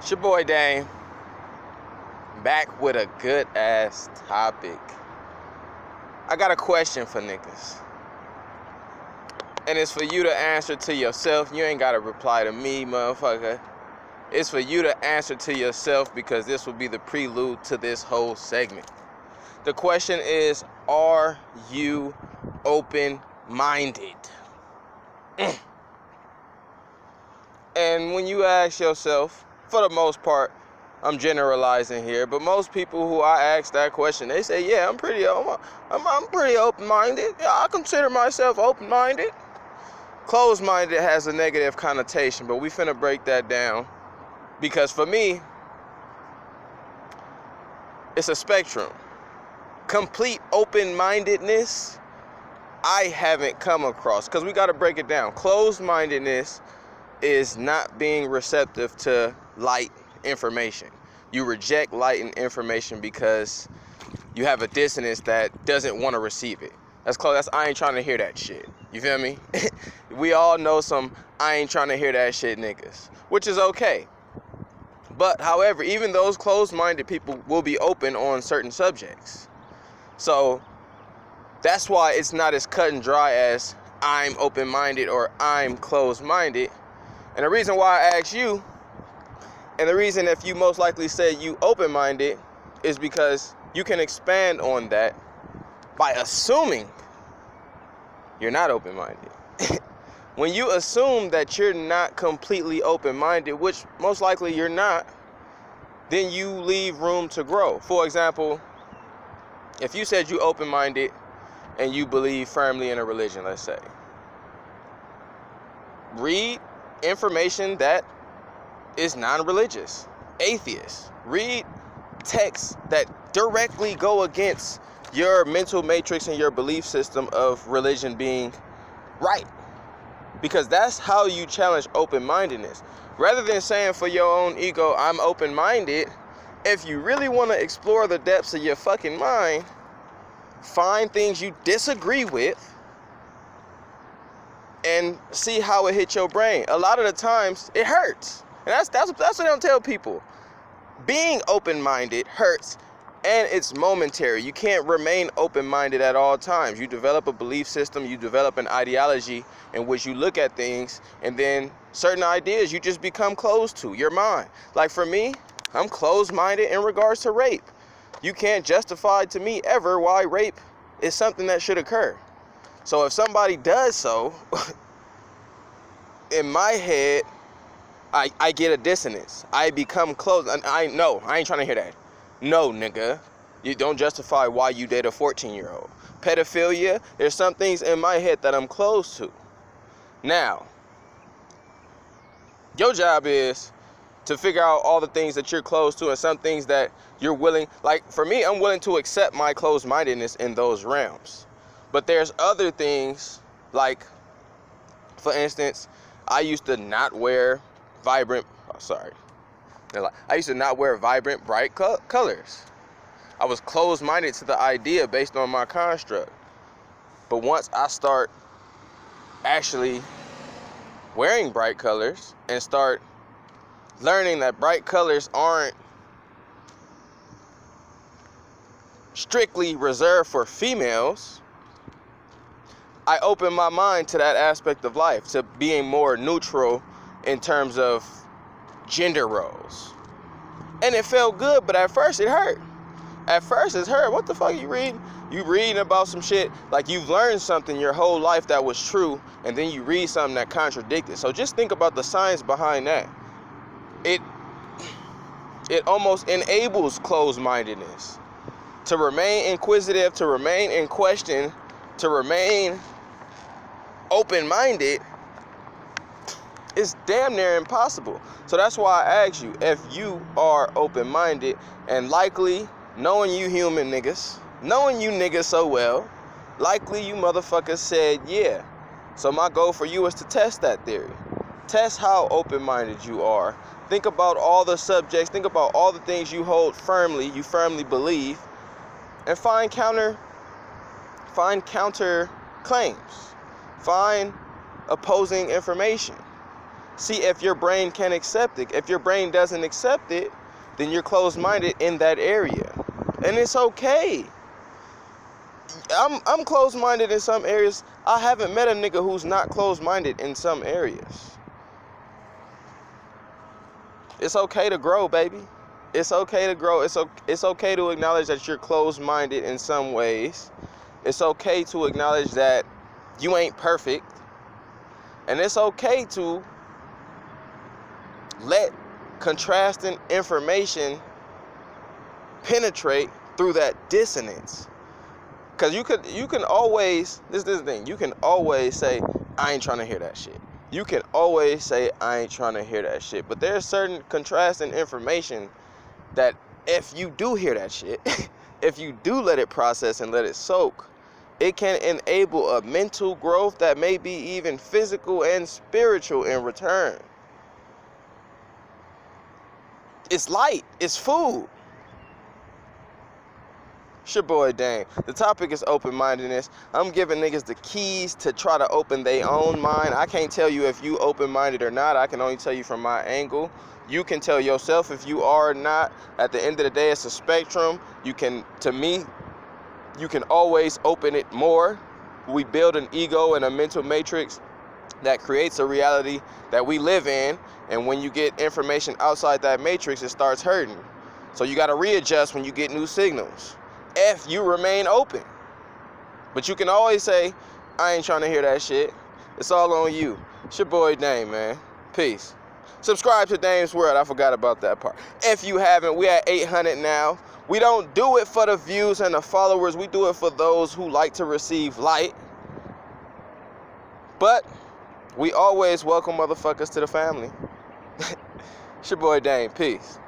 It's your boy Dame, back with a good ass topic. I got a question for niggas, and it's for you to answer to yourself. You ain't gotta reply to me, motherfucker. It's for you to answer to yourself because this will be the prelude to this whole segment. The question is, are you open-minded? And when you ask yourself, for the most part, I'm generalizing here, but most people who I ask that question, they say, yeah, I'm pretty open-minded. Yeah, I consider myself open-minded. Closed-minded has a negative connotation, but we finna break that down. Because for me, it's a spectrum. Complete open-mindedness, I haven't come across, because we gotta break it down. Closed-mindedness is not being receptive to light information. You reject light and information because you have a dissonance that doesn't want to receive it. That's close. I ain't trying to hear that shit. You feel me? We all know some I ain't trying to hear that shit niggas, which is okay. But however, even those closed-minded people will be open on certain subjects. So that's why it's not as cut and dry as I'm open-minded or I'm closed-minded. And the reason why I asked you, and the reason if you most likely say you open-minded, is because you can expand on that by assuming you're not open-minded. When you assume that you're not completely open-minded, which most likely you're not, then you leave room to grow. For example, if you said you open-minded and you believe firmly in a religion, let's say, read information that is non-religious, atheist. Read texts that directly go against your mental matrix and your belief system of religion being right. Because that's how you challenge open-mindedness. Rather than saying for your own ego, I'm open-minded, if you really want to explore the depths of your fucking mind, find things you disagree with and see how it hits your brain. A lot of the times, it hurts. And that's what I don't tell people. Being open-minded hurts, and it's momentary. You can't remain open-minded at all times. You develop a belief system, you develop an ideology in which you look at things, and then certain ideas you just become closed to, your mind. Like for me, I'm closed-minded in regards to rape. You can't justify to me ever why rape is something that should occur. So if somebody does so, in my head, I get a dissonance. I become closed. And I ain't trying to hear that. No, nigga. You don't justify why you date a 14-year-old. Pedophilia, there's some things in my head that I'm closed to. Now, your job is to figure out all the things that you're closed to and some things that you're willing. Like, for me, I'm willing to accept my closed-mindedness in those realms. But there's other things, like, for instance, I used to not wear vibrant, I used to not wear vibrant, bright colors. I was closed-minded to the idea based on my construct. But once I start actually wearing bright colors and start learning that bright colors aren't strictly reserved for females, I open my mind to that aspect of life, to being more neutral in terms of gender roles. And it felt good, but at first it hurt. At first it hurt. What the fuck you reading? You reading about some shit, like you've learned something your whole life that was true, and then you read something that contradicted. So just think about the science behind that. It almost enables closed-mindedness. To remain inquisitive, to remain in question, to remain open-minded is damn near impossible. So that's why I ask you, if you are open-minded, and likely, knowing you human niggas, knowing you niggas so well, likely you motherfuckers said yeah. So my goal for you is to test that theory. Test how open-minded you are. Think about all the subjects, think about all the things you hold firmly, you firmly believe, and find counter claims. Find opposing information. See if your brain can accept it. If your brain doesn't accept it, then you're closed-minded in that area. And it's okay. I'm closed-minded in some areas. I haven't met a nigga who's not closed-minded in some areas. It's okay to grow, baby. It's okay to grow. It's okay to acknowledge that you're closed-minded in some ways. It's okay to acknowledge that you ain't perfect. And it's okay to let contrasting information penetrate through that dissonance. Because you can always, this is the thing, you can always say, I ain't trying to hear that shit. You can always say, I ain't trying to hear that shit. But there's certain contrasting information that if you do hear that shit, if you do let it process and let it soak, it can enable a mental growth that may be even physical and spiritual in return. It's light. It's food. It's your boy Dame. The topic is open-mindedness. I'm giving niggas the keys to try to open their own mind. I can't tell you if you open-minded or not. I can only tell you from my angle. You can tell yourself if you are or not. At the end of the day, it's a spectrum. You can always open it more. We build an ego and a mental matrix that creates a reality that we live in. And when you get information outside that matrix, it starts hurting. So you got to readjust when you get new signals. If you remain open. But you can always say, I ain't trying to hear that shit. It's all on you. It's your boy Dame, man. Peace. Subscribe to Dame's World. I forgot about that part. If you haven't, we at 800 now. We don't do it for the views and the followers. We do it for those who like to receive light. But we always welcome motherfuckers to the family. It's your boy Dame. Peace.